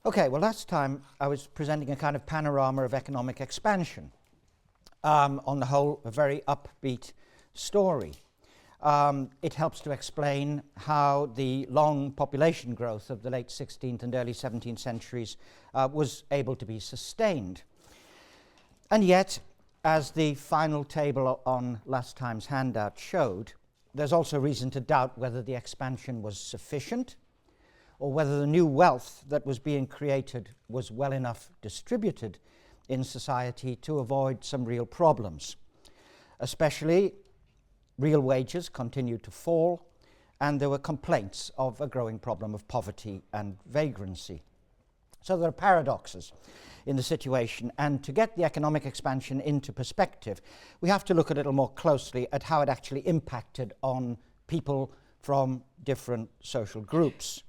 Okay, well, last time I was presenting a kind of panorama of economic expansion. On the whole, a very upbeat story. It helps to explain how the long population growth of the late 16th and early 17th centuries was able to be sustained. And yet, as the final table on last time's handout showed, there's also reason to doubt whether the expansion was sufficient or whether the new wealth that was being created was well enough distributed in society to avoid some real problems. Especially, real wages continued to fall, and there were complaints of a growing problem of poverty and vagrancy. So there are paradoxes in the situation, and to get the economic expansion into perspective, we have to look a little more closely at how it actually impacted on people from different social groups.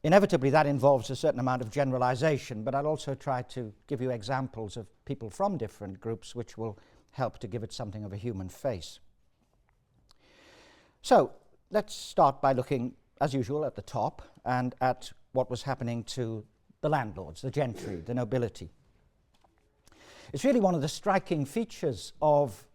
Inevitably, that involves a certain amount of generalization, but I'll also try to give you examples of people from different groups which will help to give it something of a human face. So, let's start by looking, as usual, at the top and at what was happening to the landlords, the gentry, the nobility. It's really one of the striking features of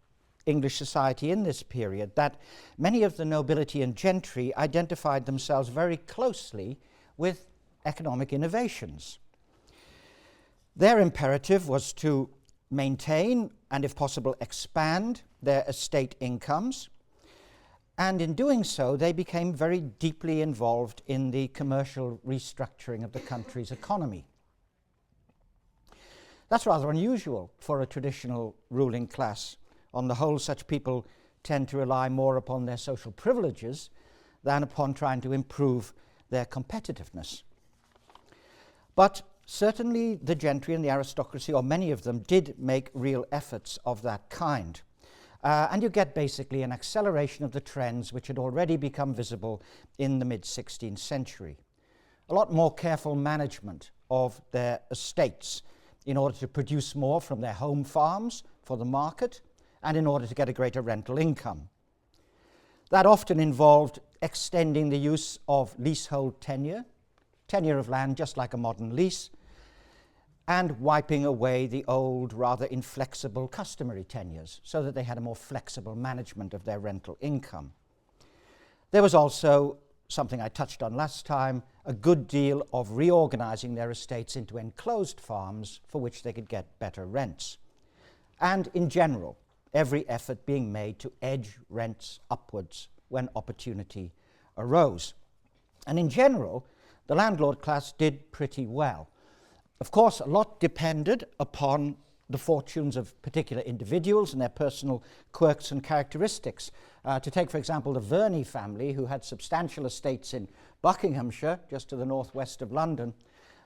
English society in this period that many of the nobility and gentry identified themselves very closely with economic innovations. Their imperative was to maintain and, if possible, expand their estate incomes, and in doing so they became very deeply involved in the commercial restructuring of the country's economy. That's rather unusual for a traditional ruling class. On the whole, such people tend to rely more upon their social privileges than upon trying to improve their competitiveness. But certainly the gentry and the aristocracy, or many of them, did make real efforts of that kind. And you get basically an acceleration of the trends which had already become visible in the mid-16th century. A lot more careful management of their estates in order to produce more from their home farms for the market and in order to get a greater rental income. That often involved extending the use of leasehold tenure of land just like a modern lease, and wiping away the old, rather inflexible customary tenures so that they had a more flexible management of their rental income. There was also, something I touched on last time, a good deal of reorganizing their estates into enclosed farms for which they could get better rents. And in general, every effort being made to edge rents upwards when opportunity arose. And in general, the landlord class did pretty well. Of course, a lot depended upon the fortunes of particular individuals and their personal quirks and characteristics. To take, for example, the Verney family, who had substantial estates in Buckinghamshire, just to the northwest of London.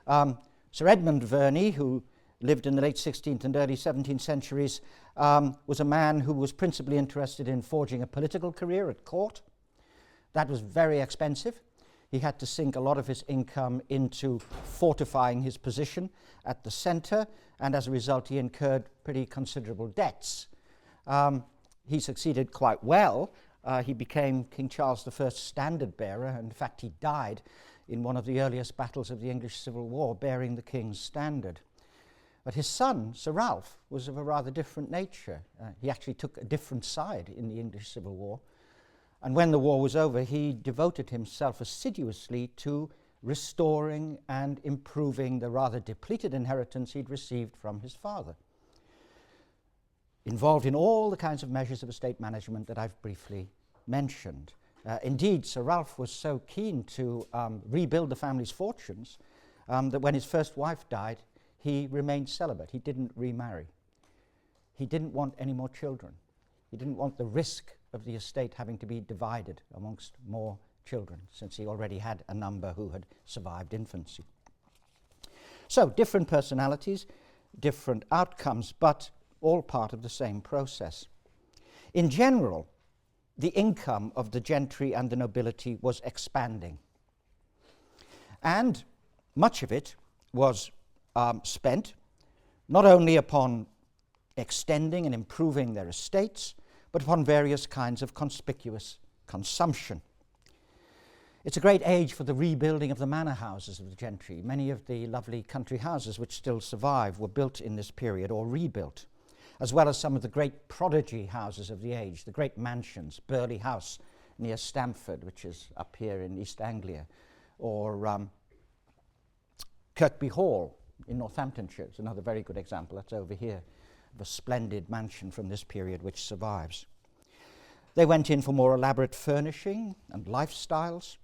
Sir Edmund Verney, who lived in the late 16th and early 17th centuries, was a man who was principally interested in forging a political career at court. That was very expensive. He had to sink a lot of his income into fortifying his position at the centre, and as a result he incurred pretty considerable debts. He succeeded quite well. He became King Charles I's standard bearer, and in fact he died in one of the earliest battles of the English Civil War bearing the King's standard. But his son, Sir Ralph, was of a rather different nature. He actually took a different side in the English Civil War. And when the war was over, he devoted himself assiduously to restoring and improving the rather depleted inheritance he'd received from his father. Involved in all the kinds of measures of estate management that I've briefly mentioned. Indeed, Sir Ralph was so keen to rebuild the family's fortunes that when his first wife died, he remained celibate. He didn't remarry. He didn't want any more children. He didn't want the risk of the estate having to be divided amongst more children, since he already had a number who had survived infancy. So, different personalities, different outcomes, but all part of the same process. In general, the income of the gentry and the nobility was expanding. And much of it was spent not only upon extending and improving their estates, but upon various kinds of conspicuous consumption. It's a great age for the rebuilding of the manor houses of the gentry. Many of the lovely country houses which still survive were built in this period or rebuilt, as well as some of the great prodigy houses of the age, the great mansions, Burghley House near Stamford, which is up here in East Anglia, or Kirkby Hall in Northamptonshire is another very good example. That's over here, of a splendid mansion from this period which survives. They went in for more elaborate furnishing and lifestyles.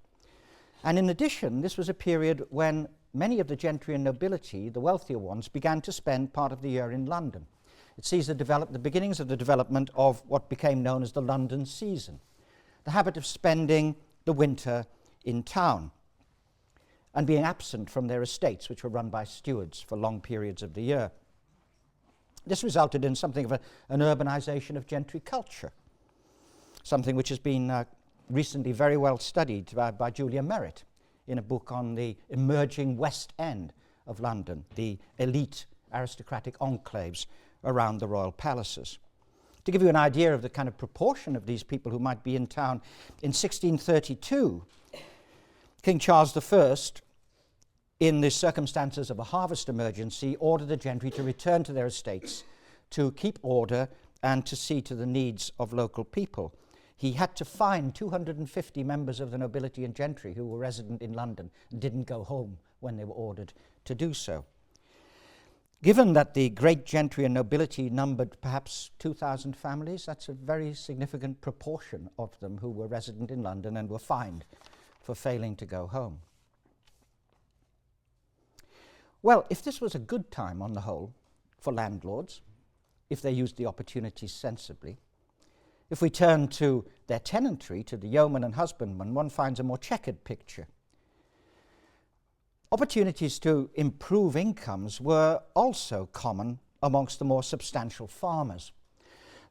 And in addition, this was a period when many of the gentry and nobility, the wealthier ones, began to spend part of the year in London. It sees the beginnings of the development of what became known as the London season, the habit of spending the winter in town and being absent from their estates, which were run by stewards for long periods of the year. This resulted in something of an urbanization of gentry culture, something which has been recently very well studied by Julia Merritt in a book on the emerging West End of London, the elite aristocratic enclaves around the royal palaces. To give you an idea of the kind of proportion of these people who might be in town, in 1632, King Charles I, in the circumstances of a harvest emergency, ordered the gentry to return to their estates to keep order and to see to the needs of local people. He had to fine 250 members of the nobility and gentry who were resident in London and didn't go home when they were ordered to do so. Given that the great gentry and nobility numbered perhaps 2,000 families, that's a very significant proportion of them who were resident in London and were fined for failing to go home. Well, if this was a good time on the whole for landlords, if they used the opportunities sensibly, if we turn to their tenantry, to the yeoman and husbandman, one finds a more checkered picture. Opportunities to improve incomes were also common amongst the more substantial farmers.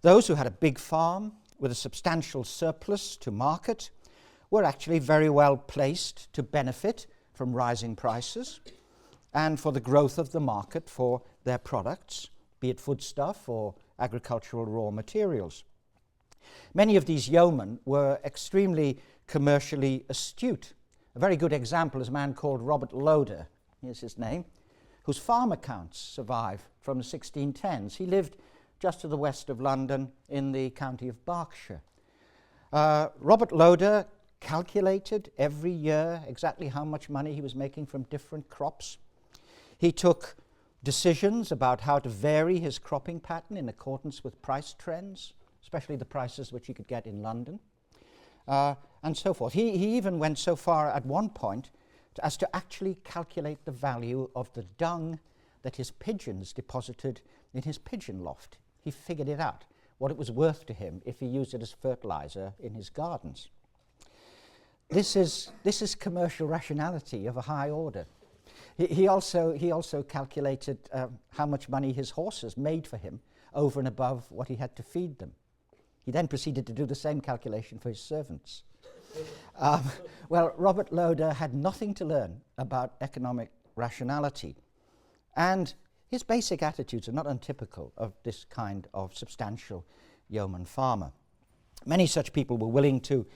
Those who had a big farm with a substantial surplus to market were actually very well placed to benefit from rising prices and for the growth of the market for their products, be it foodstuff or agricultural raw materials. Many of these yeomen were extremely commercially astute. A very good example is a man called Robert Loder, here's his name, whose farm accounts survive from the 1610s. He lived just to the west of London in the county of Berkshire. Robert Loder calculated every year exactly how much money he was making from different crops. He took decisions about how to vary his cropping pattern in accordance with price trends, especially the prices which he could get in London, and so forth. He even went so far at one point as to actually calculate the value of the dung that his pigeons deposited in his pigeon loft. He figured it out, what it was worth to him if he used it as fertilizer in his gardens. This is commercial rationality of a high order. He also calculated how much money his horses made for him over and above what he had to feed them. He then proceeded to do the same calculation for his servants. Well, Robert Loder had nothing to learn about economic rationality, and his basic attitudes are not untypical of this kind of substantial yeoman farmer. Many such people were willing to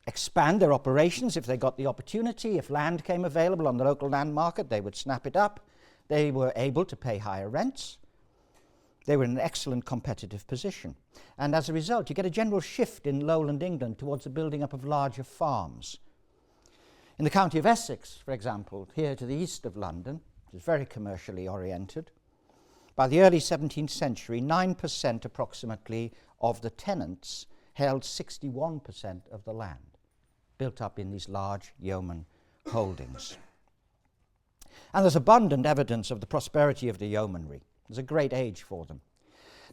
expand their operations if they got the opportunity. If land came available on the local land market, they would snap it up. They were able to pay higher rents. They were in an excellent competitive position. And as a result, you get a general shift in lowland England towards the building up of larger farms. In the county of Essex, for example, here to the east of London, which is very commercially oriented, by the early 17th century, 9% approximately of the tenants held 61% of the land, built up in these large yeoman holdings. And there's abundant evidence of the prosperity of the yeomanry. It was a great age for them.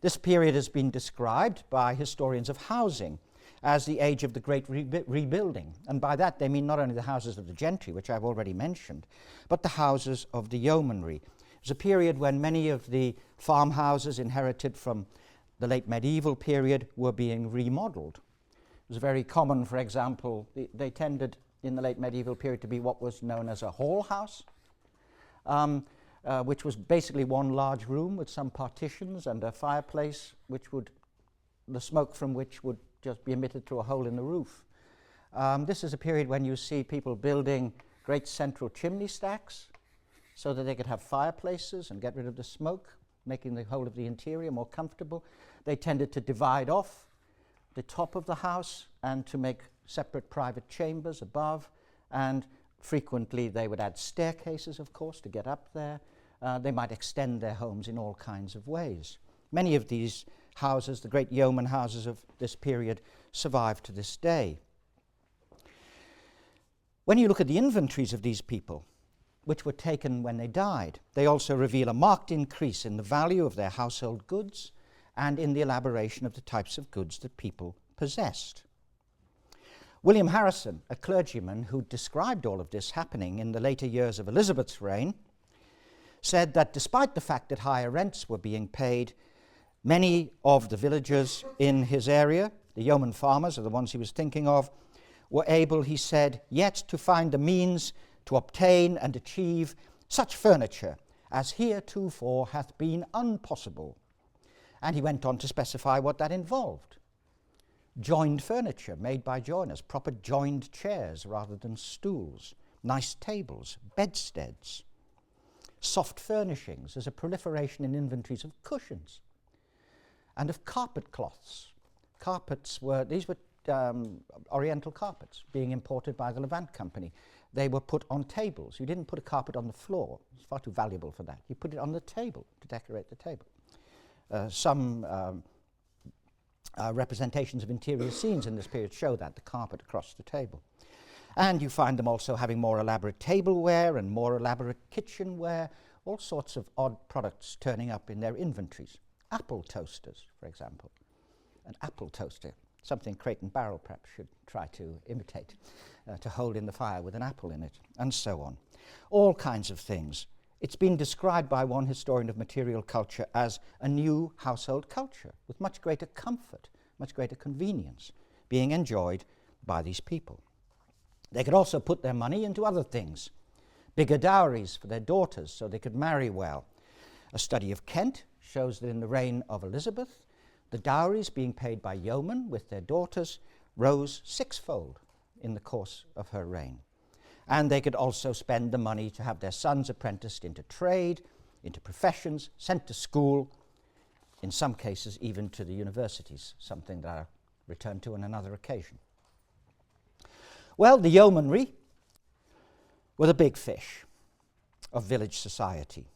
This period has been described by historians of housing as the age of the great rebuilding. And by that they mean not only the houses of the gentry, which I've already mentioned, but the houses of the yeomanry. It was a period when many of the farmhouses inherited from the late medieval period were being remodeled. It was very common, for example, they tended in the late medieval period to be what was known as a hall house, which was basically one large room with some partitions and a fireplace, the smoke from which would just be emitted through a hole in the roof. This is a period when you see people building great central chimney stacks so that they could have fireplaces and get rid of the smoke, making the whole of the interior more comfortable. They tended to divide off the top of the house and to make separate private chambers above, and frequently they would add staircases, of course, to get up there. They might extend their homes in all kinds of ways. Many of these houses, the great yeoman houses of this period, survive to this day. When you look at the inventories of these people, which were taken when they died, they also reveal a marked increase in the value of their household goods and in the elaboration of the types of goods that people possessed. William Harrison, a clergyman who described all of this happening in the later years of Elizabeth's reign, said that despite the fact that higher rents were being paid, many of the villagers in his area, the yeoman farmers are the ones he was thinking of, were able, he said, yet to find the means to obtain and achieve such furniture as heretofore hath been unpossible. And he went on to specify what that involved. Joined furniture made by joiners, proper joined chairs rather than stools, nice tables, bedsteads, soft furnishings. There's a proliferation in inventories of cushions and of carpet cloths. These were Oriental carpets being imported by the Levant Company. They were put on tables. You didn't put a carpet on the floor. It's far too valuable for that. You put it on the table to decorate the table. Some representations of interior scenes in this period show that, the carpet across the table. And you find them also having more elaborate tableware and more elaborate kitchenware, all sorts of odd products turning up in their inventories. Apple toasters, for example. An apple toaster, something Crate and Barrel perhaps should try to imitate, to hold in the fire with an apple in it, and so on. All kinds of things. It's been described by one historian of material culture as a new household culture with much greater comfort, much greater convenience being enjoyed by these people. They could also put their money into other things, bigger dowries for their daughters so they could marry well. A study of Kent shows that in the reign of Elizabeth, the dowries being paid by yeomen with their daughters rose sixfold in the course of her reign. And they could also spend the money to have their sons apprenticed into trade, into professions, sent to school, in some cases even to the universities, something that I'll return to on another occasion. Well, the yeomanry were the big fish of village society.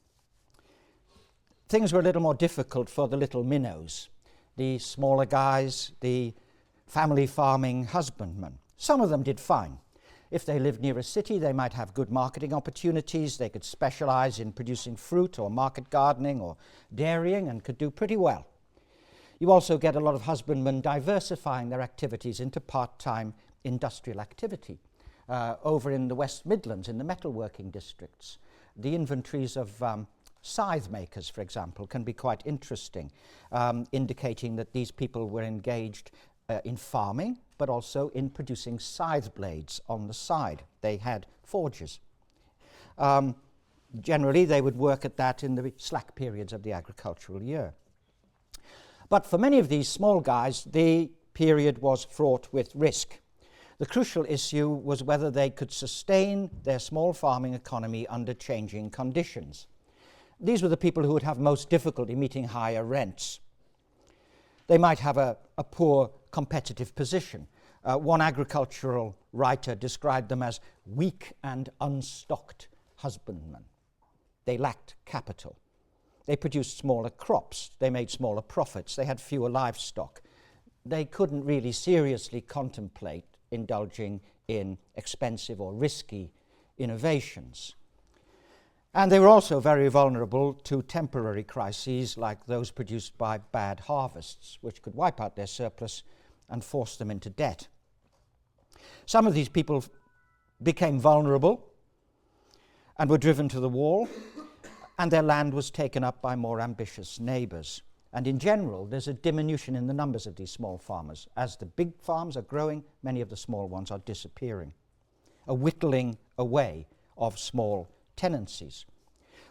Things were a little more difficult for the little minnows, the smaller guys, the family farming husbandmen. Some of them did fine. If they lived near a city, they might have good marketing opportunities. They could specialize in producing fruit or market gardening or dairying and could do pretty well. You also get a lot of husbandmen diversifying their activities into part-time industrial activity. Over in the West Midlands, in the metalworking districts, the inventories of scythe makers, for example, can be quite interesting, indicating that these people were engaged in farming, but also in producing scythe blades on the side. They had forges. Generally, they would work at that in the slack periods of the agricultural year. But for many of these small guys, the period was fraught with risk. The crucial issue was whether they could sustain their small farming economy under changing conditions. These were the people who would have most difficulty meeting higher rents. They might have a poor competitive position. One agricultural writer described them as weak and unstocked husbandmen. They lacked capital. They produced smaller crops. They made smaller profits. They had fewer livestock. They couldn't really seriously contemplate indulging in expensive or risky innovations. And they were also very vulnerable to temporary crises like those produced by bad harvests, which could wipe out their surplus and force them into debt. Some of these people became vulnerable and were driven to the wall, and their land was taken up by more ambitious neighbours. And in general, there's a diminution in the numbers of these small farmers. As the big farms are growing, many of the small ones are disappearing. A whittling away of small tenancies,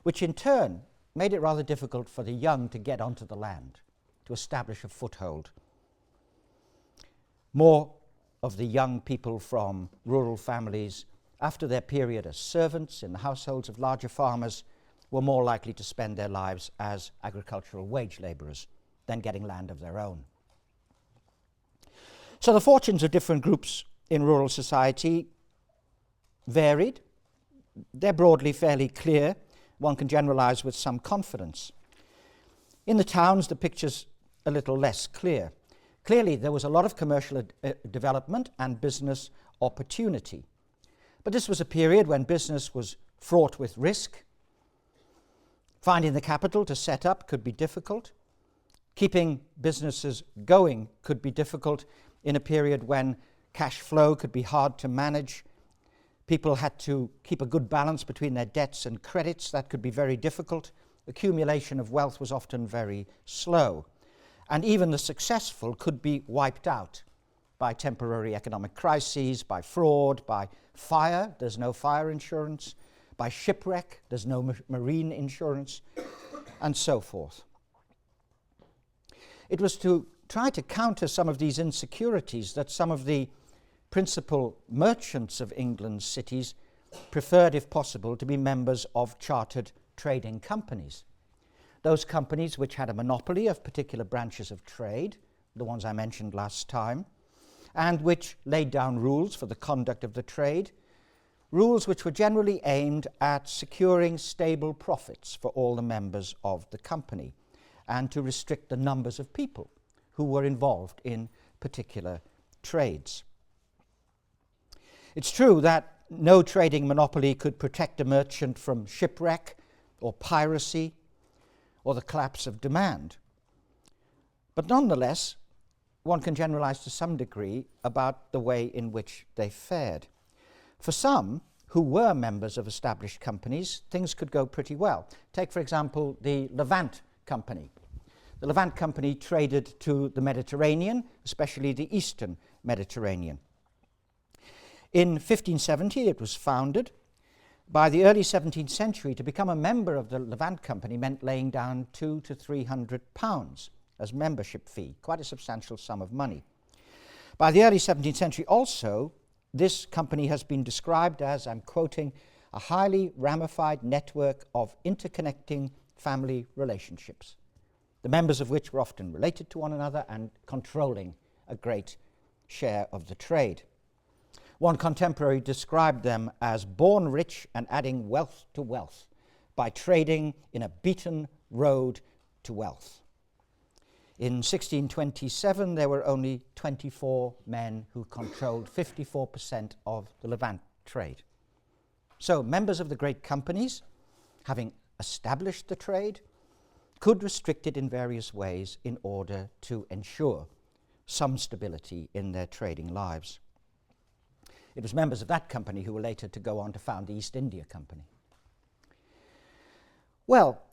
which in turn made it rather difficult for the young to get onto the land, to establish a foothold. More of the young people from rural families, after their period as servants in the households of larger farmers, were more likely to spend their lives as agricultural wage labourers than getting land of their own. So the fortunes of different groups in rural society varied. They're broadly fairly clear. One can generalise with some confidence. In the towns, the picture's a little less clear. Clearly, there was a lot of commercial development and business opportunity. But this was a period when business was fraught with risk. Finding the capital to set up could be difficult. Keeping businesses going could be difficult in a period when cash flow could be hard to manage. People had to keep a good balance between their debts and credits. That could be very difficult. Accumulation of wealth was often very slow. And even the successful could be wiped out by temporary economic crises, by fraud, by fire. There's no fire insurance. By shipwreck. There's no marine insurance, and so forth. It was to try to counter some of these insecurities that some of the principal merchants of England's cities preferred, if possible, to be members of chartered trading companies. Those companies which had a monopoly of particular branches of trade, the ones I mentioned last time, and which laid down rules for the conduct of the trade, rules which were generally aimed at securing stable profits for all the members of the company and to restrict the numbers of people who were involved in particular trades. It's true that no trading monopoly could protect a merchant from shipwreck or piracy or the collapse of demand. But nonetheless, one can generalize to some degree about the way in which they fared. For some who were members of established companies, things could go pretty well. Take, for example, the Levant Company. The Levant Company traded to the Mediterranean, especially the Eastern Mediterranean. In 1570, it was founded. By the early 17th century, to become a member of the Levant Company meant laying down £200 to £300 as membership fee, quite a substantial sum of money. By the early 17th century also, this company has been described as, I'm quoting, a highly ramified network of interconnecting family relationships, the members of which were often related to one another and controlling a great share of the trade. One contemporary described them as born rich and adding wealth to wealth by trading in a beaten road to wealth. In 1627, there were only 24 men who controlled 54% of the Levant trade. So members of the great companies, having established the trade, could restrict it in various ways in order to ensure some stability in their trading lives. It was members of that company who were later to go on to found the East India Company. Well,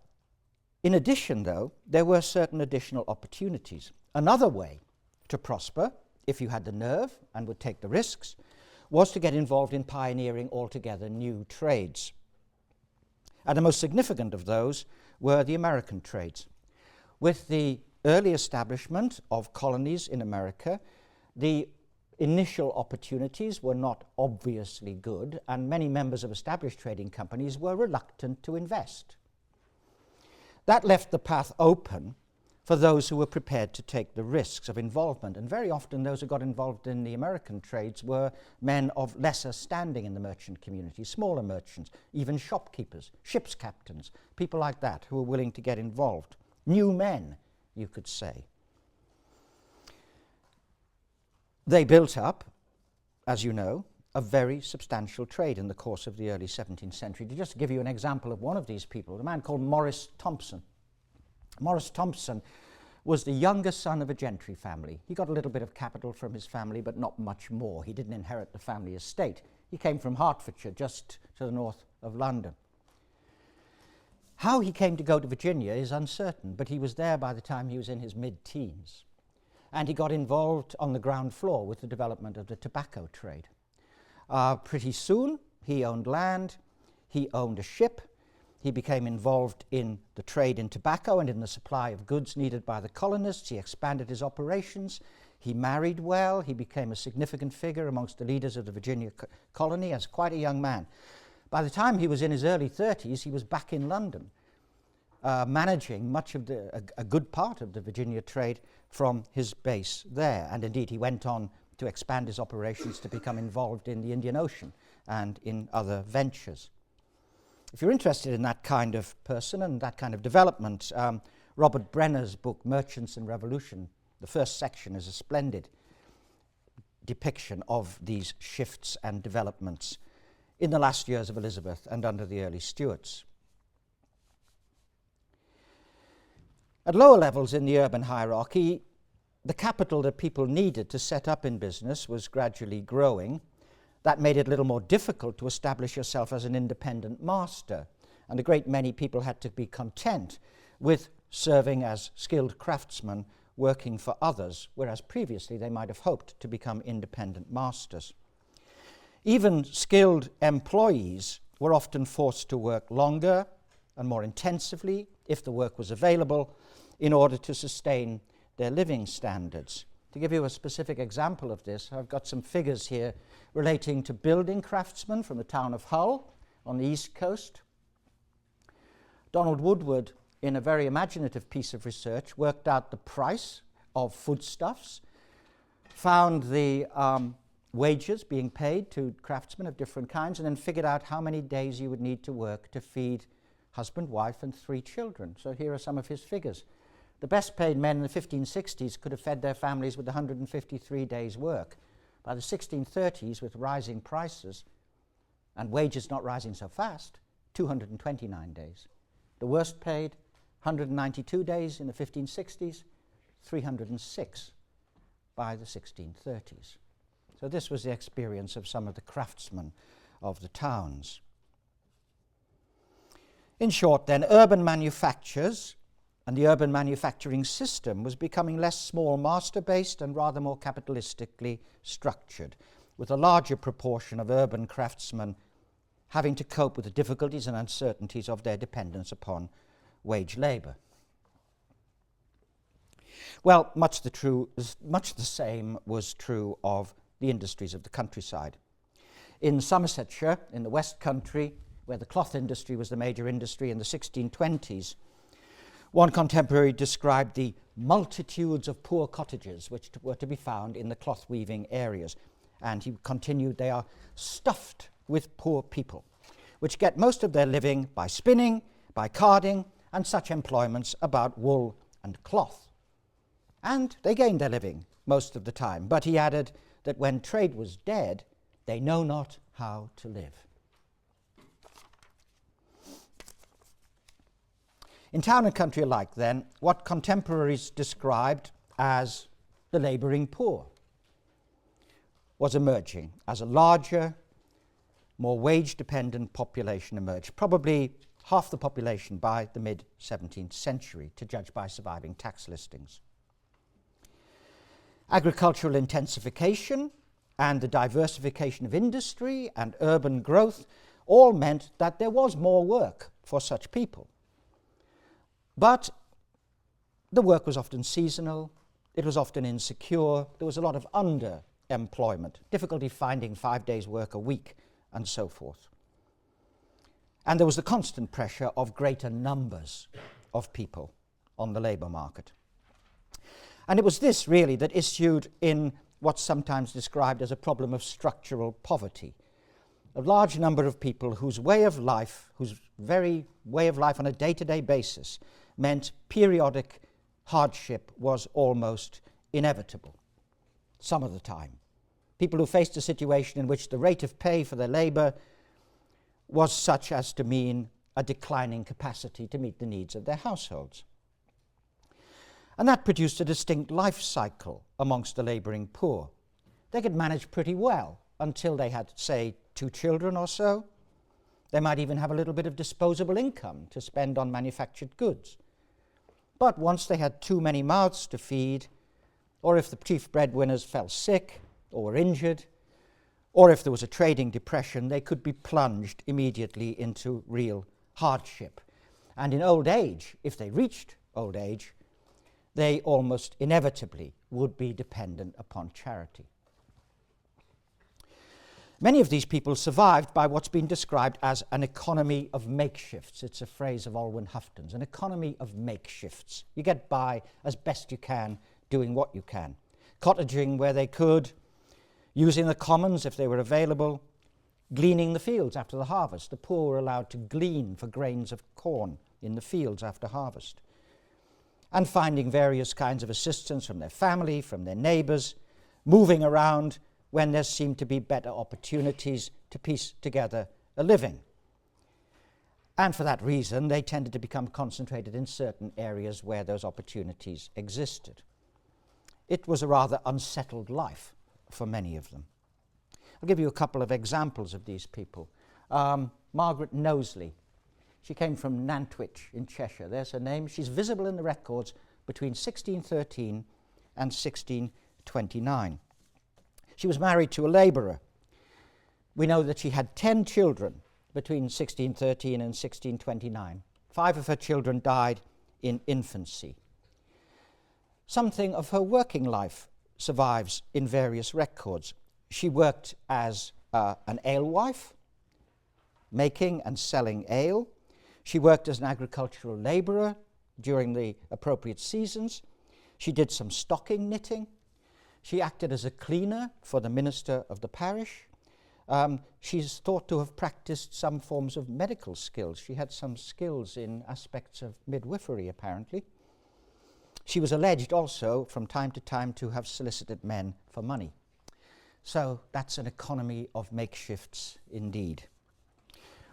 in addition, though, there were certain additional opportunities. Another way to prosper, if you had the nerve and would take the risks, was to get involved in pioneering altogether new trades. And the most significant of those were the American trades. With the early establishment of colonies in America, the initial opportunities were not obviously good, and many members of established trading companies were reluctant to invest. That left the path open for those who were prepared to take the risks of involvement, and very often those who got involved in the American trades were men of lesser standing in the merchant community, smaller merchants, even shopkeepers, ship's captains, people like that who were willing to get involved. New men, you could say. They built up, as you know, a very substantial trade in the course of the early 17th century. To just give you an example of one of these people, a man called Maurice Thompson. Maurice Thompson was the youngest son of a Gentry family. He got a little bit of capital from his family, but not much more. He didn't inherit the family estate. He came from Hertfordshire, just to the north of London. How he came to go to Virginia is uncertain, but he was there by the time he was in his mid-teens. And he got involved on the ground floor with the development of the tobacco trade. Pretty soon, he owned land, he owned a ship, he became involved in the trade in tobacco and in the supply of goods needed by the colonists. He expanded his operations. He married well. He became a significant figure amongst the leaders of the Virginia colony as quite a young man. By the time he was in his early 30s, he was back in London, managing much of a good part of the Virginia trade from his base there. And indeed, he went on to expand his operations to become involved in the Indian Ocean and in other ventures. If you're interested in that kind of person and that kind of development, Robert Brenner's book, Merchants and Revolution, the first section is a splendid depiction of these shifts and developments in the last years of Elizabeth and under the early Stuarts. At lower levels in the urban hierarchy, the capital that people needed to set up in business was gradually growing. That made it a little more difficult to establish yourself as an independent master, and a great many people had to be content with serving as skilled craftsmen working for others, whereas previously they might have hoped to become independent masters. Even skilled employees were often forced to work longer and more intensively, if the work was available, in order to sustain their living standards. To give you a specific example of this, I've got some figures here relating to building craftsmen from the town of Hull on the east coast. Donald Woodward, in a very imaginative piece of research, worked out the price of foodstuffs, found the wages being paid to craftsmen of different kinds, and then figured out how many days you would need to work to feed husband, wife, and 3 children. So here are some of his figures. The best paid men in the 1560s could have fed their families with 153 days' work. By the 1630s, with rising prices and wages not rising so fast, 229 days. The worst paid, 192 days in the 1560s, 306 by the 1630s. So this was the experience of some of the craftsmen of the towns. In short, then, urban manufactures and the urban manufacturing system was becoming less small master-based and rather more capitalistically structured, with a larger proportion of urban craftsmen having to cope with the difficulties and uncertainties of their dependence upon wage labour. Well, much the same was true of the industries of the countryside. In Somersetshire, in the West Country, where the cloth industry was the major industry in the 1620s, one contemporary described the multitudes of poor cottages which were to be found in the cloth weaving areas. And he continued, they are stuffed with poor people, which get most of their living by spinning, by carding, and such employments about wool and cloth. And they gained their living most of the time. But he added that when trade was dead, they know not how to live. In town and country alike, then, what contemporaries described as the labouring poor was emerging as a larger, more wage-dependent population emerged, probably half the population by the mid-17th century, to judge by surviving tax listings. Agricultural intensification and the diversification of industry and urban growth all meant that there was more work for such people. But the work was often seasonal, it was often insecure, there was a lot of underemployment, difficulty finding 5 days' work a week, and so forth. And there was the constant pressure of greater numbers of people on the labour market. And it was this, really, that issued in what's sometimes described as a problem of structural poverty. A large number of people whose very way of life on a day-to-day basis meant periodic hardship was almost inevitable, some of the time. People who faced a situation in which the rate of pay for their labour was such as to mean a declining capacity to meet the needs of their households. And that produced a distinct life cycle amongst the labouring poor. They could manage pretty well until they had, say, 2 children or so. They might even have a little bit of disposable income to spend on manufactured goods. But once they had too many mouths to feed, or if the chief breadwinners fell sick or were injured, or if there was a trading depression, they could be plunged immediately into real hardship. And in old age, if they reached old age, they almost inevitably would be dependent upon charity. Many of these people survived by what's been described as an economy of makeshifts. It's a phrase of Alwyn Houghton's, an economy of makeshifts. You get by as best you can, doing what you can. Cottaging where they could, using the commons if they were available, gleaning the fields after the harvest. The poor were allowed to glean for grains of corn in the fields after harvest. And finding various kinds of assistance from their family, from their neighbours, moving around when there seemed to be better opportunities to piece together a living. And for that reason, they tended to become concentrated in certain areas where those opportunities existed. It was a rather unsettled life for many of them. I'll give you a couple of examples of these people. Margaret Knowsley. She came from Nantwich in Cheshire. There's her name. She's visible in the records between 1613 and 1629. She was married to a labourer. We know that she had 10 children between 1613 and 1629. 5 of her children died in infancy. Something of her working life survives in various records. She worked as an alewife, making and selling ale. She worked as an agricultural labourer during the appropriate seasons. She did some stocking knitting. She acted as a cleaner for the minister of the parish. She's thought to have practiced some forms of medical skills. She had some skills in aspects of midwifery, apparently. She was alleged also, from time to time, to have solicited men for money. So that's an economy of makeshifts indeed.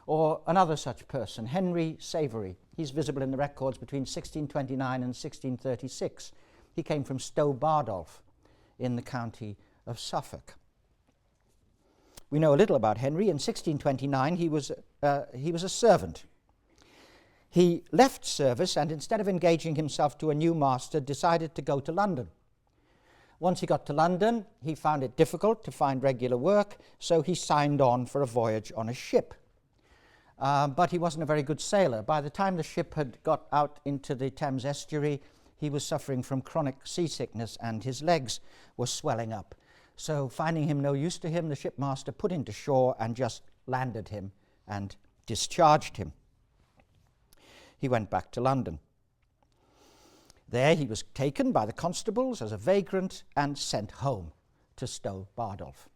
Or another such person, Henry Savery. He's visible in the records between 1629 and 1636. He came from Stow Bardolph in the county of Suffolk. We know a little about Henry. In 1629, he was a servant. He left service and instead of engaging himself to a new master, decided to go to London. Once he got to London, he found it difficult to find regular work, so he signed on for a voyage on a ship. But he wasn't a very good sailor. By the time the ship had got out into the Thames estuary, he was suffering from chronic seasickness and his legs were swelling up. So finding him no use to him, the shipmaster put him to shore and just landed him and discharged him. He went back to London. There he was taken by the constables as a vagrant and sent home to Stow Bardolph.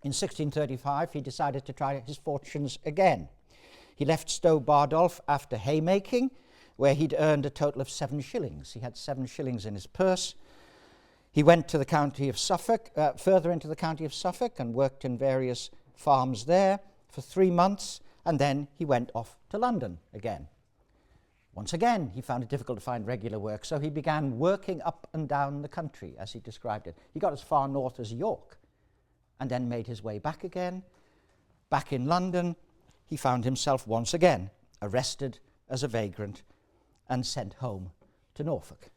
In 1635, he decided to try his fortunes again. He left Stow Bardolph after haymaking, where he'd earned a total of 7 shillings. He had 7 shillings in his purse. He went to the county of Suffolk, further into the county of Suffolk, and worked in various farms there for 3 months, and then he went off to London again. Once again, he found it difficult to find regular work, so he began working up and down the country, as he described it. He got as far north as York, and then made his way back again. Back in London, he found himself once again arrested as a vagrant and sent home to Norfolk.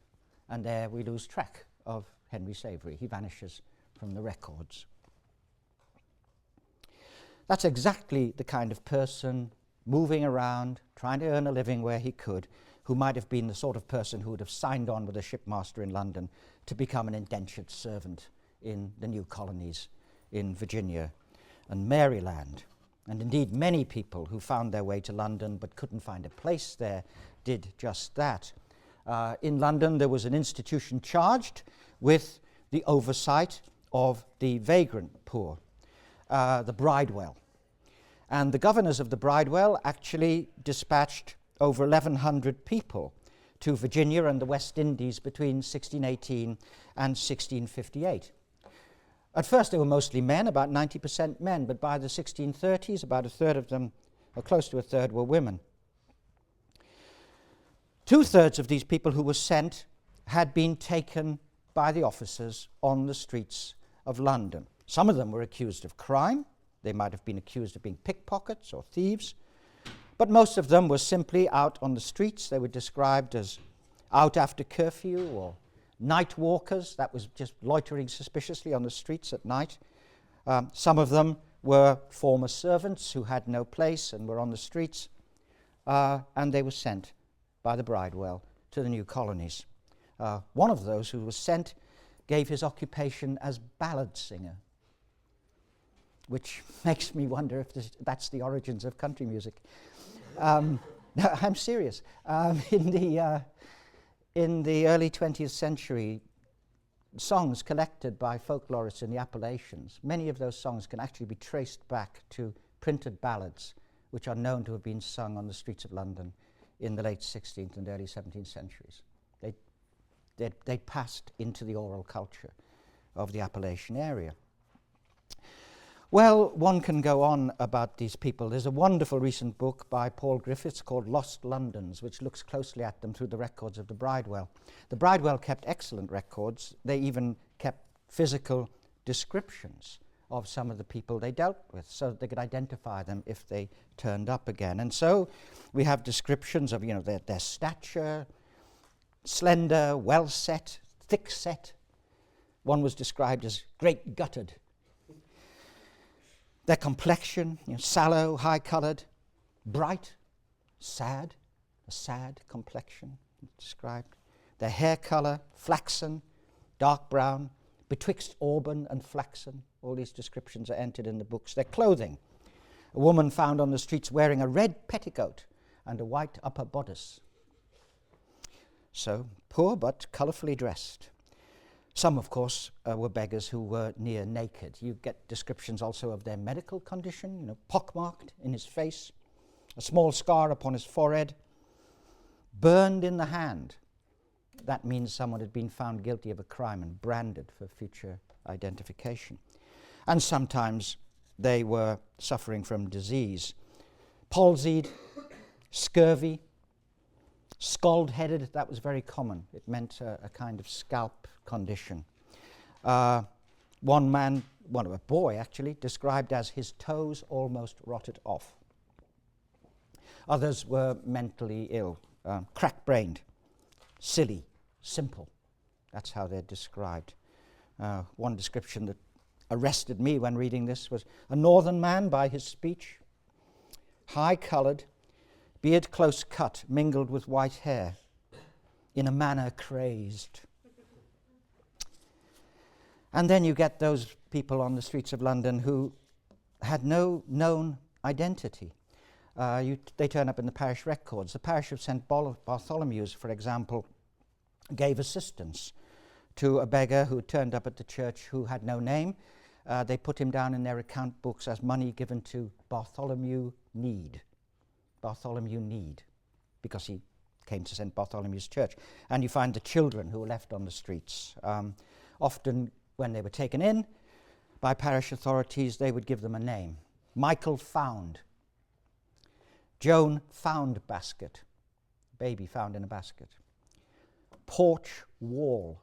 And there we lose track of Henry Savery. He vanishes from the records. That's exactly the kind of person moving around, trying to earn a living where he could, who might have been the sort of person who would have signed on with a shipmaster in London to become an indentured servant in the new colonies in Virginia and Maryland. And indeed, many people who found their way to London but couldn't find a place there did just that. In London, there was an institution charged with the oversight of the vagrant poor, the Bridewell. And the governors of the Bridewell actually dispatched over 1,100 people to Virginia and the West Indies between 1618 and 1658. At first they were mostly men, about 90% men, but by the 1630s about a third of them, or close to a third, were women. 2/3 of these people who were sent had been taken by the officers on the streets of London. Some of them were accused of crime. They might have been accused of being pickpockets or thieves, but most of them were simply out on the streets. They were described as out after curfew or night walkers. That was just loitering suspiciously on the streets at night. Some of them were former servants who had no place and were on the streets, and they were sent by the Bridewell to the new colonies. One of those who was sent gave his occupation as ballad singer, which makes me wonder if that's the origins of country music. No, I'm serious. In the early 20th century, songs collected by folklorists in the Appalachians, many of those songs can actually be traced back to printed ballads which are known to have been sung on the streets of London in the late 16th and early 17th centuries. They passed into the oral culture of the Appalachian area. Well, one can go on about these people. There's a wonderful recent book by Paul Griffiths called Lost Londons, which looks closely at them through the records of the Bridewell. The Bridewell kept excellent records. They even kept physical descriptions of some of the people they dealt with so that they could identify them if they turned up again. And so we have descriptions of, their stature, slender, well-set, thick-set. One was described as great-gutted. Their complexion, sallow, high-coloured, bright, sad, a sad complexion described. Their hair colour, flaxen, dark brown, betwixt auburn and flaxen. All these descriptions are entered in the books. Their clothing, a woman found on the streets wearing a red petticoat and a white upper bodice. So, poor but colourfully dressed. Some, of course, were beggars who were near naked. You get descriptions also of their medical condition, pockmarked in his face, a small scar upon his forehead, burned in the hand. That means someone had been found guilty of a crime and branded for future identification. And sometimes they were suffering from disease. Palsied, scurvy, scald-headed, that was very common. It meant a kind of scalp condition. A boy actually, described as his toes almost rotted off. Others were mentally ill, crack-brained, silly, simple. That's how they're described. One description that arrested me when reading this was a northern man by his speech, high-coloured, beard close cut, mingled with white hair, in a manner crazed. And then you get those people on the streets of London who had no known identity. They turn up in the parish records. The parish of St. Bartholomew's, for example, gave assistance to a beggar who turned up at the church who had no name. They put him down in their account books as money given to Bartholomew Need, because he came to St. Bartholomew's Church. And you find the children who were left on the streets. Often when they were taken in by parish authorities, they would give them a name. Michael Found, Joan Found Basket, baby found in a basket. Porch Wall,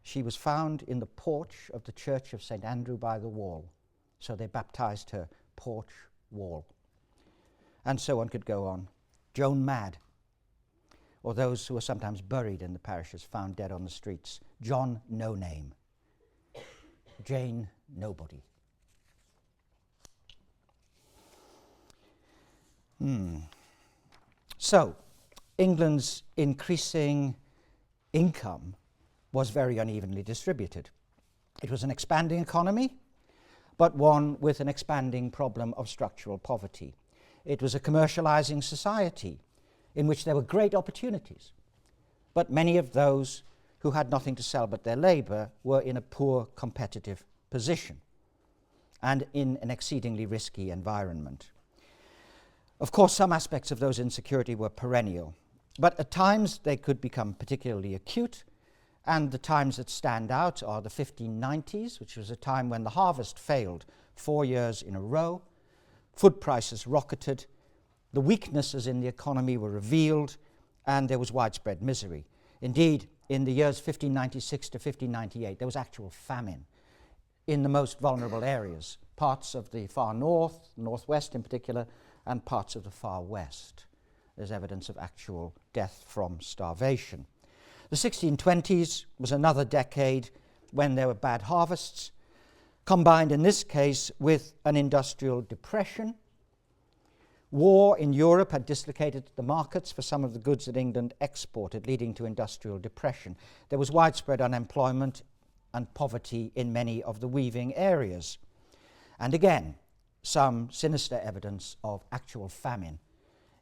she was found in the porch of the Church of St. Andrew by the Wall. So they baptized her Porch Wall. And so one could go on. Joan Mad, or those who were sometimes buried in the parishes, found dead on the streets. John No Name, Jane Nobody. So, England's increasing income was very unevenly distributed. It was an expanding economy, but one with an expanding problem of structural poverty. It was a commercializing society in which there were great opportunities, but many of those who had nothing to sell but their labor were in a poor competitive position and in an exceedingly risky environment. Of course, some aspects of those insecurity were perennial, but at times they could become particularly acute, and the times that stand out are the 1590s, which was a time when the harvest failed 4 years in a row, food prices rocketed, the weaknesses in the economy were revealed, and there was widespread misery. Indeed, in the years 1596 to 1598, there was actual famine in the most vulnerable areas, parts of the far north, northwest in particular, and parts of the far west. There's evidence of actual death from starvation. The 1620s was another decade when there were bad harvests, combined in this case with an industrial depression, War in Europe had dislocated the markets for some of the goods that England exported, leading to industrial depression. There was widespread unemployment and poverty in many of the weaving areas. And again, some sinister evidence of actual famine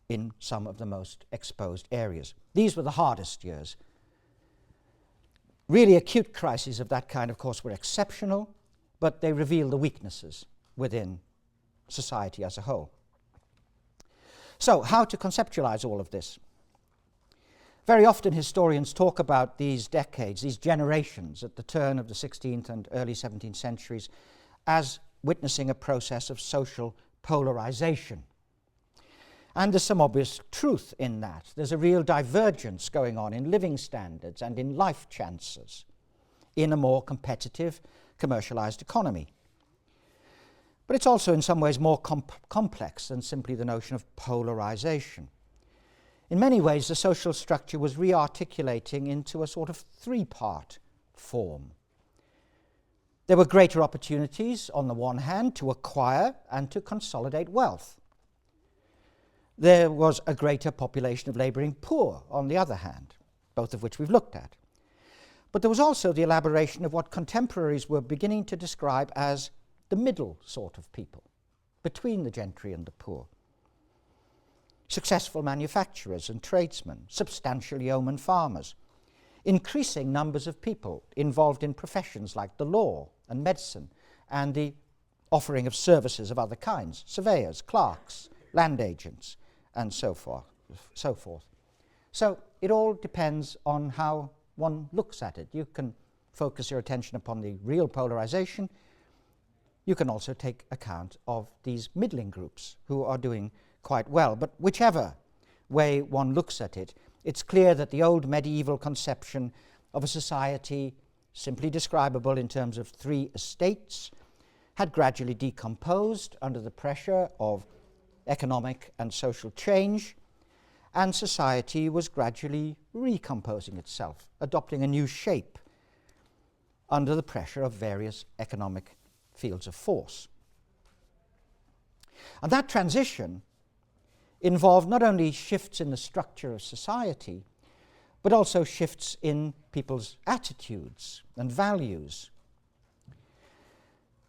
in some of the most exposed areas. These were the hardest years. Really acute crises of that kind, of course, were exceptional, but they reveal the weaknesses within society as a whole. So, how to conceptualize all of this? Very often historians talk about these decades, these generations at the turn of the 16th and early 17th centuries as witnessing a process of social polarization. And there's some obvious truth in that. There's a real divergence going on in living standards and in life chances in a more competitive, commercialized economy. But it's also in some ways more complex than simply the notion of polarization. In many ways, the social structure was re-articulating into a sort of three-part form. There were greater opportunities, on the one hand, to acquire and to consolidate wealth. There was a greater population of labouring poor, on the other hand, both of which we've looked at. But there was also the elaboration of what contemporaries were beginning to describe as the middle sort of people, between the gentry and the poor. Successful manufacturers and tradesmen, substantial yeoman farmers, increasing numbers of people involved in professions like the law and medicine and the offering of services of other kinds, surveyors, clerks, land agents, and so forth. So it all depends on how one looks at it. You can focus your attention upon the real polarization. You can also take account of these middling groups who are doing quite well. But whichever way one looks at it, it's clear that the old medieval conception of a society simply describable in terms of three estates had gradually decomposed under the pressure of economic and social change, and society was gradually recomposing itself, adopting a new shape under the pressure of various economic fields of force. And that transition involved not only shifts in the structure of society, but also shifts in people's attitudes and values.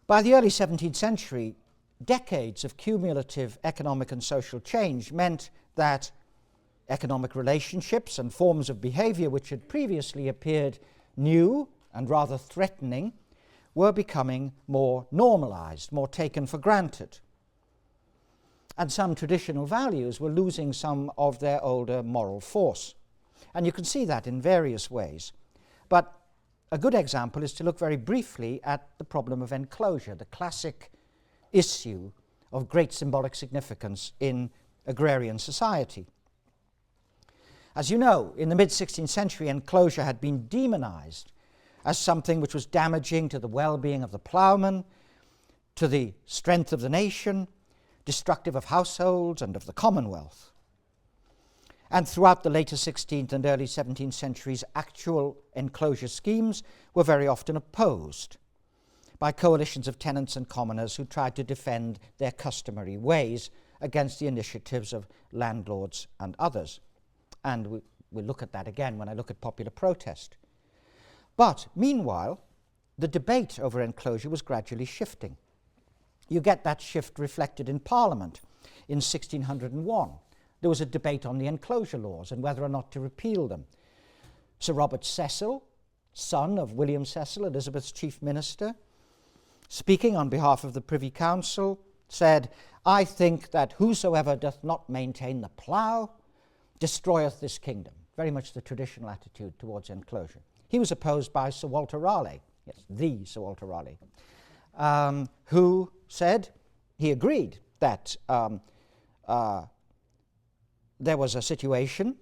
By the early 17th century, decades of cumulative economic and social change meant that economic relationships and forms of behavior which had previously appeared new and rather threatening were becoming more normalized, more taken for granted. And some traditional values were losing some of their older moral force. And you can see that in various ways. But a good example is to look very briefly at the problem of enclosure, the classic issue of great symbolic significance in agrarian society. As you know, in the mid-16th century, enclosure had been demonized as something which was damaging to the well-being of the ploughman, to the strength of the nation, destructive of households and of the commonwealth. And throughout the later 16th and early 17th centuries, actual enclosure schemes were very often opposed by coalitions of tenants and commoners who tried to defend their customary ways against the initiatives of landlords and others. And we'll look at that again when I look at popular protest. But meanwhile, the debate over enclosure was gradually shifting. You get that shift reflected in Parliament in 1601. There was a debate on the enclosure laws and whether or not to repeal them. Sir Robert Cecil, son of William Cecil, Elizabeth's chief minister, speaking on behalf of the Privy Council, said, "I think that whosoever doth not maintain the plough destroyeth this kingdom." Very much the traditional attitude towards enclosure. He was opposed by Sir Walter Raleigh, yes, the Sir Walter Raleigh, who said he agreed that there was a situation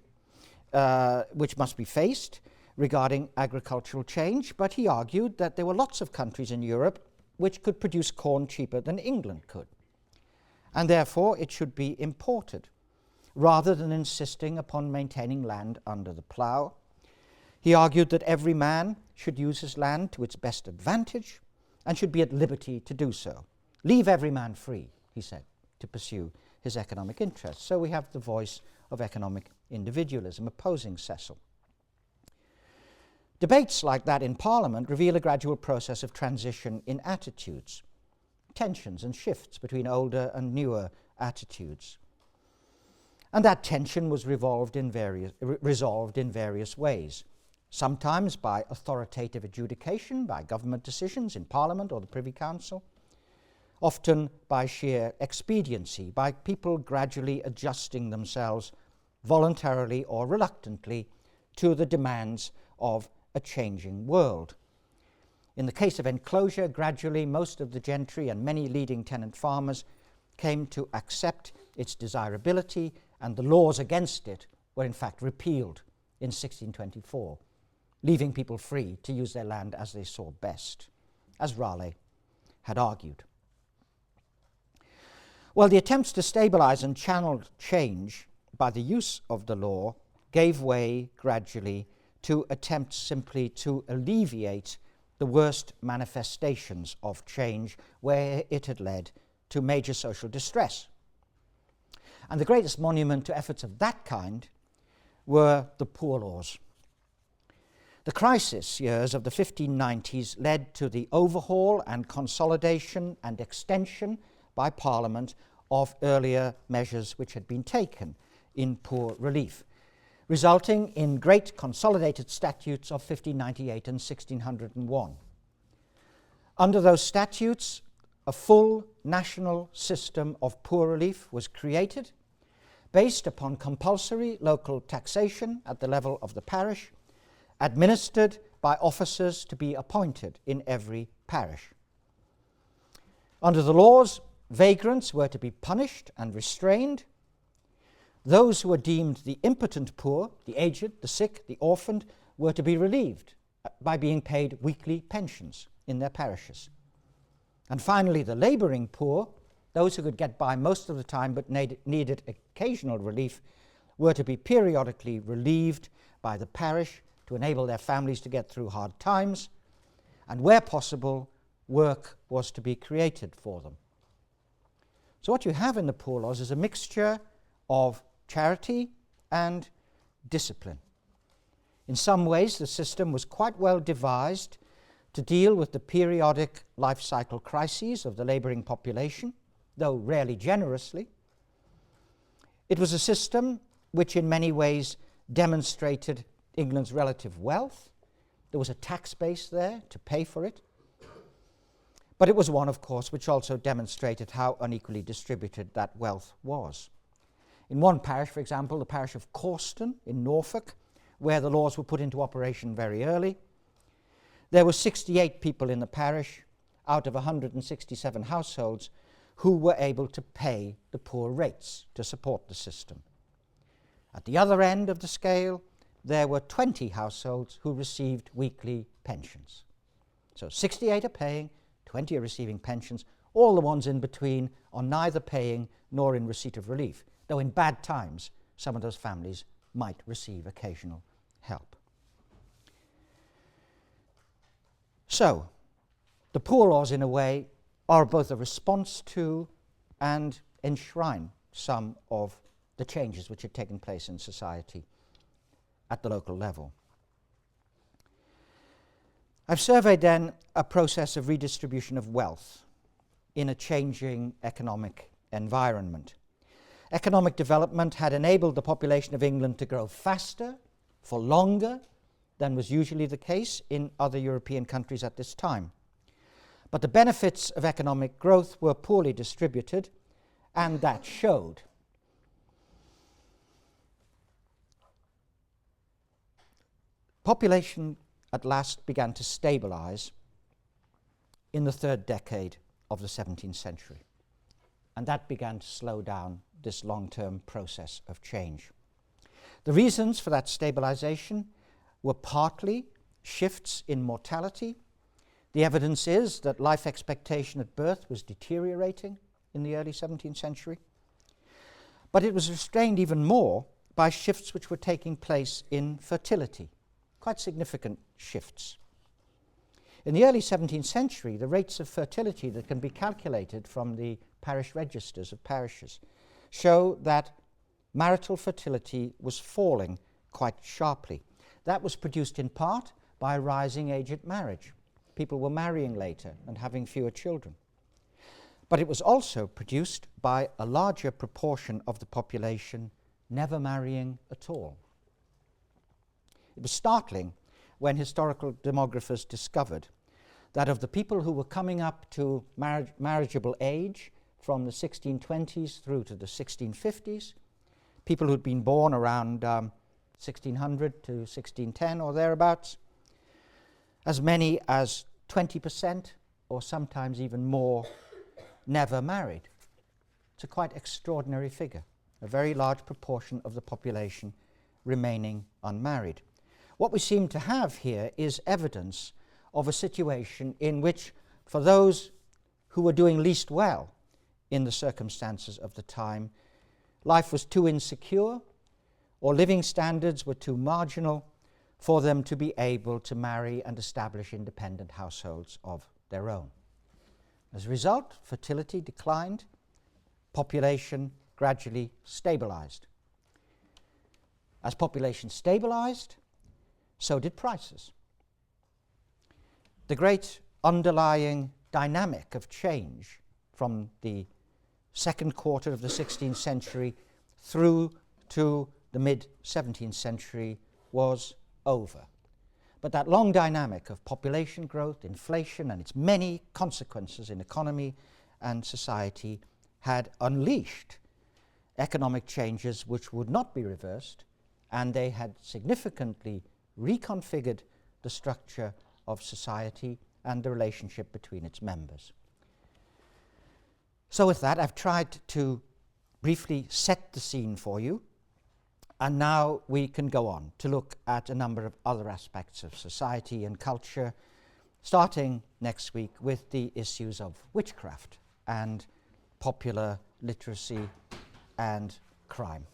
which must be faced regarding agricultural change, but he argued that there were lots of countries in Europe which could produce corn cheaper than England could, and therefore it should be imported, rather than insisting upon maintaining land under the plough. He argued that every man should use his land to its best advantage and should be at liberty to do so. Leave every man free, he said, to pursue his economic interests. So we have the voice of economic individualism opposing Cecil. Debates like that in Parliament reveal a gradual process of transition in attitudes, tensions and shifts between older and newer attitudes. And that tension was resolved in various ways, sometimes by authoritative adjudication, by government decisions in Parliament or the Privy Council, often by sheer expediency, by people gradually adjusting themselves voluntarily or reluctantly to the demands of a changing world. In the case of enclosure, gradually most of the gentry and many leading tenant farmers came to accept its desirability, and the laws against it were in fact repealed in 1624, leaving people free to use their land as they saw best, as Raleigh had argued. Well, the attempts to stabilize and channel change by the use of the law gave way gradually to attempts simply to alleviate the worst manifestations of change where it had led to major social distress. And the greatest monument to efforts of that kind were the Poor Laws. The crisis years of the 1590s led to the overhaul and consolidation and extension by Parliament of earlier measures which had been taken in poor relief, resulting in great consolidated statutes of 1598 and 1601. Under those statutes, a full national system of poor relief was created, based upon compulsory local taxation at the level of the parish, administered by officers to be appointed in every parish. Under the laws, vagrants were to be punished and restrained. Those who were deemed the impotent poor, the aged, the sick, the orphaned, were to be relieved by being paid weekly pensions in their parishes. And finally, the labouring poor, those who could get by most of the time but needed occasional relief, were to be periodically relieved by the parish to enable their families to get through hard times, and where possible, work was to be created for them. So what you have in the Poor Laws is a mixture of charity and discipline. In some ways, the system was quite well devised to deal with the periodic life cycle crises of the labouring population, though rarely generously. It was a system which in many ways demonstrated England's relative wealth. There was a tax base there to pay for it. But it was one, of course, which also demonstrated how unequally distributed that wealth was. In one parish, for example, the parish of Corston in Norfolk, where the laws were put into operation very early, there were 68 people in the parish out of 167 households who were able to pay the poor rates to support the system. At the other end of the scale, there were 20 households who received weekly pensions. So 68 are paying, 20 are receiving pensions. All the ones in between are neither paying nor in receipt of relief, though in bad times some of those families might receive occasional help. So, the Poor Laws, in a way, are both a response to and enshrine some of the changes which had taken place in society at the local level. I've surveyed then a process of redistribution of wealth in a changing economic environment. Economic development had enabled the population of England to grow faster, for longer, than was usually the case in other European countries at this time. But the benefits of economic growth were poorly distributed, and that showed. Population at last began to stabilize in the third decade of the 17th century, and that began to slow down this long-term process of change. The reasons for that stabilization were partly shifts in mortality. The evidence is that life expectation at birth was deteriorating in the early 17th century, but it was restrained even more by shifts which were taking place in fertility, quite significant shifts. In the early 17th century, the rates of fertility that can be calculated from the parish registers of parishes show that marital fertility was falling quite sharply. That was produced in part by a rising age at marriage. People were marrying later and having fewer children. But it was also produced by a larger proportion of the population never marrying at all. It was startling when historical demographers discovered that of the people who were coming up to marriageable age from the 1620s through to the 1650s, people who'd been born around 1600 to 1610 or thereabouts, as many as 20% or sometimes even more never married. It's a quite extraordinary figure, a very large proportion of the population remaining unmarried. What we seem to have here is evidence of a situation in which, for those who were doing least well in the circumstances of the time, life was too insecure or living standards were too marginal for them to be able to marry and establish independent households of their own. As a result, fertility declined, population gradually stabilized. As population stabilized, so did prices. The great underlying dynamic of change from the second quarter of the 16th century through to the mid-17th century was over. But that long dynamic of population growth, inflation, and its many consequences in economy and society had unleashed economic changes which would not be reversed, and they had significantly reconfigured the structure of society and the relationship between its members. So with that, I've tried to briefly set the scene for you, and now we can go on to look at a number of other aspects of society and culture, starting next week with the issues of witchcraft and popular literacy and crime.